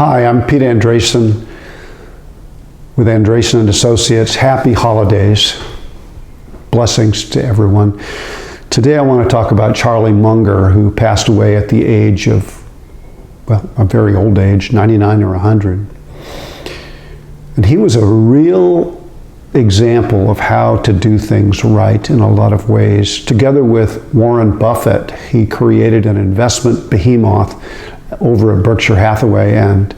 Hi, I'm Pete Andresen with Andresen and Associates. Happy holidays. Blessings to everyone. Today I want to talk about Charlie Munger, who passed away at the age of, well, a very old age, 99 or 100. And he was a real example of how to do things right in a lot of ways. Together with Warren Buffett, he created an investment behemoth over at Berkshire Hathaway and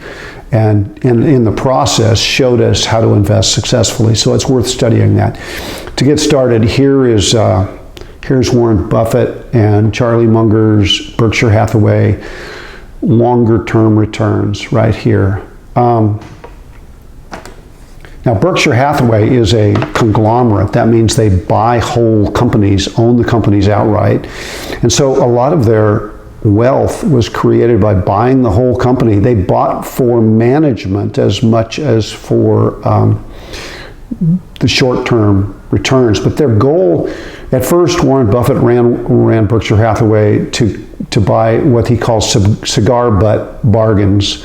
in the process showed us how to invest successfully. So it's worth studying that. To get started, here's Warren Buffett and Charlie Munger's Berkshire Hathaway longer term returns right here. Now, Berkshire Hathaway is a conglomerate. That means they buy whole companies, own the companies outright. And so a lot of their wealth was created by buying the whole company. They bought for management as much as for the short-term returns. But their goal, at first, Warren Buffett ran Berkshire Hathaway to buy what he calls cigar butt bargains.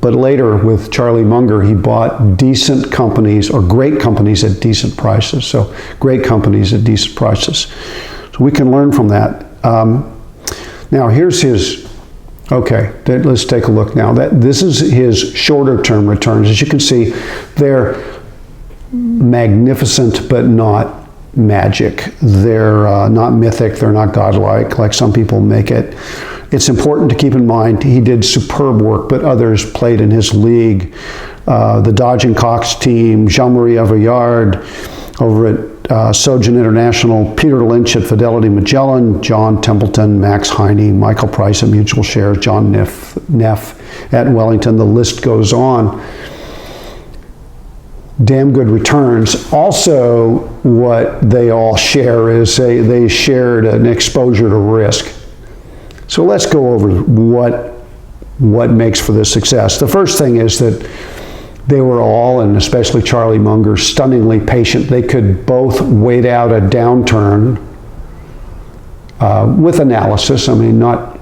But later, with Charlie Munger, he bought decent companies or great companies at decent prices. So great companies at decent prices. So we can learn from that. Now here's his, okay, let's take a look now. This is his shorter term returns. As you can see, they're magnificent but not magic. They're not mythic, they're not godlike like some people make it. It's important to keep in mind he did superb work, but others played in his league. The Dodge and Cox team, Marie Eveillard over at SoGen International, Peter Lynch at Fidelity Magellan, John Templeton, Max Heine, Michael Price at Mutual Shares, John Neff at Wellington. The list goes on. Damn good returns. Also, what they all share is they shared an exposure to risk. So let's go over what makes for this success. The first thing is that they were all, and especially Charlie Munger, stunningly patient. They could both wait out a downturn with analysis. I mean, not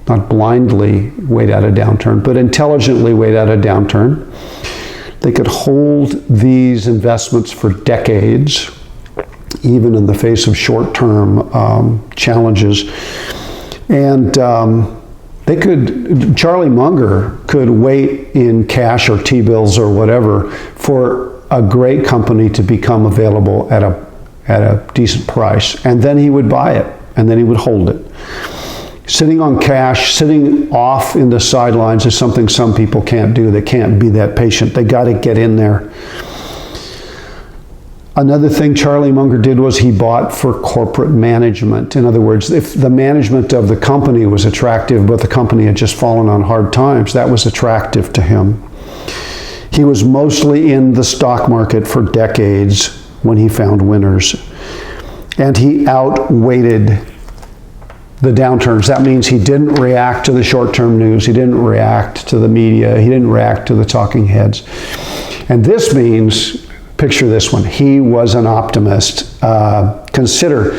blindly wait out a downturn, but intelligently wait out a downturn. They could hold these investments for decades, even in the face of short-term challenges. And Charlie Munger could wait in cash or T-bills or whatever for a great company to become available at a decent price. And then he would buy it, and then he would hold it. Sitting on cash, sitting off in the sidelines is something some people can't do. They can't be that patient. They got to get in there. Another thing Charlie Munger did was he bought for corporate management. In other words, if the management of the company was attractive, but the company had just fallen on hard times, that was attractive to him. He was mostly in the stock market for decades when he found winners. And he outweighted the downturns. That means he didn't react to the short-term news. He didn't react to the media. He didn't react to the talking heads. And this means, picture this one. He was an optimist. Consider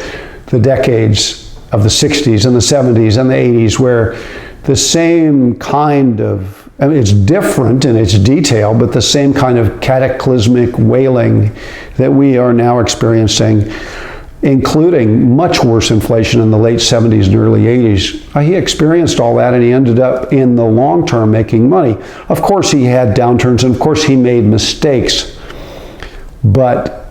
the decades of the 60s and the 70s and the 80s where the same kind of, I mean, it's different in its detail, but the same kind of cataclysmic wailing that we are now experiencing, including much worse inflation in the late 70s and early 80s. He experienced all that and he ended up in the long term making money. Of course he had downturns and of course he made mistakes. But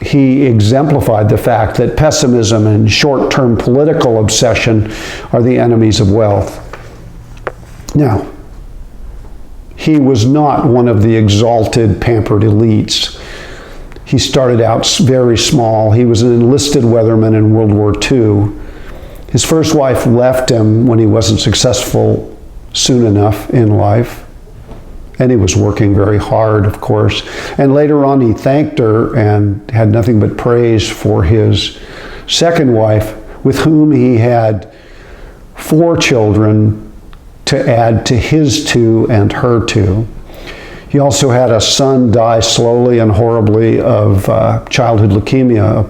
he exemplified the fact that pessimism and short-term political obsession are the enemies of wealth. Now, he was not one of the exalted, pampered elites. He started out very small. He was an enlisted weatherman in World War II. His first wife left him when he wasn't successful soon enough in life. And he was working very hard, of course. And later on, he thanked her and had nothing but praise for his second wife, with whom he had 4 children to add to his 2 and her 2. He also had a son die slowly and horribly of childhood leukemia,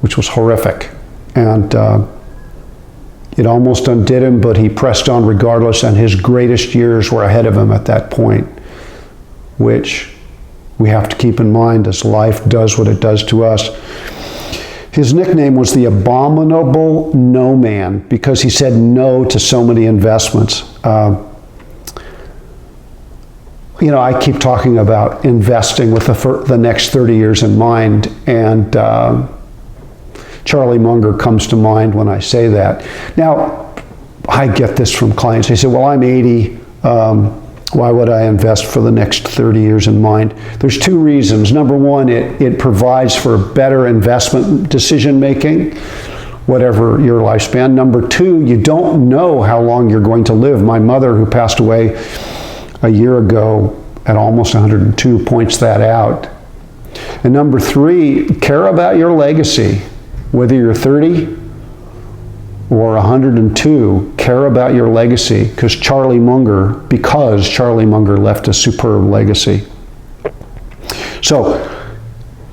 which was horrific. And It almost undid him, but he pressed on regardless, and his greatest years were ahead of him at that point, which we have to keep in mind as life does what it does to us. His nickname was the Abominable No Man because he said no to so many investments. I keep talking about investing with the next 30 years in mind, and Charlie Munger comes to mind when I say that. Now, I get this from clients. They say, well, I'm 80. Why would I invest for the next 30 years in mind? There's two reasons. Number one, it provides for better investment decision making, whatever your lifespan. Number two, you don't know how long you're going to live. My mother, who passed away a year ago at almost 102, points that out. And number three, care about your legacy. Whether you're 30 or 102, care about your legacy because Charlie Munger left a superb legacy. So,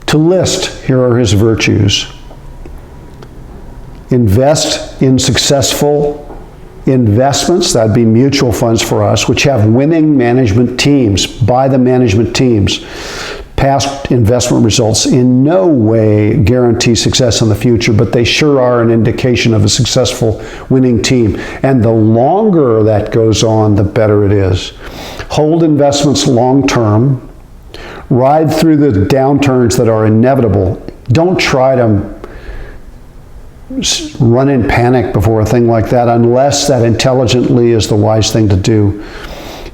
to list, here are his virtues. Invest in successful investments, that'd be mutual funds for us, which have winning management teams. Buy the management teams. Past investment results in no way guarantee success in the future, but they sure are an indication of a successful winning team. And the longer that goes on, the better it is. Hold investments long term. Ride through the downturns that are inevitable. Don't try to run in panic before a thing like that unless that intelligently is the wise thing to do.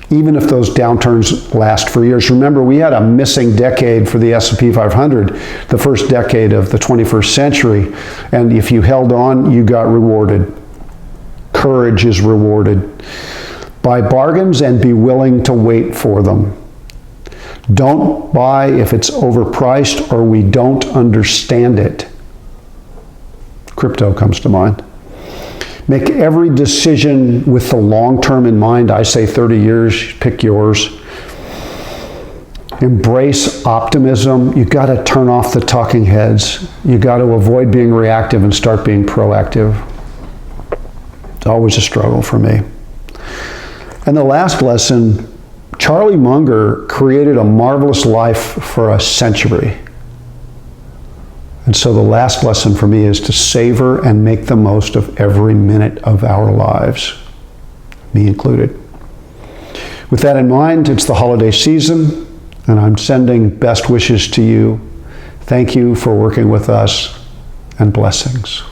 Even if those downturns last for years. Remember, we had a missing decade for the S&P 500, the first decade of the 21st century, and if you held on, you got rewarded. Courage is rewarded. Buy bargains and be willing to wait for them. Don't buy if it's overpriced or we don't understand it. Crypto comes to mind. Make every decision with the long term in mind. I say 30 years, pick yours. Embrace optimism. You got to turn off the talking heads. You got to avoid being reactive and start being proactive. It's always a struggle for me. And the last lesson, Charlie Munger created a marvelous life for a century. And so the last lesson for me is to savor and make the most of every minute of our lives, me included. With that in mind, it's the holiday season, and I'm sending best wishes to you. Thank you for working with us, and blessings.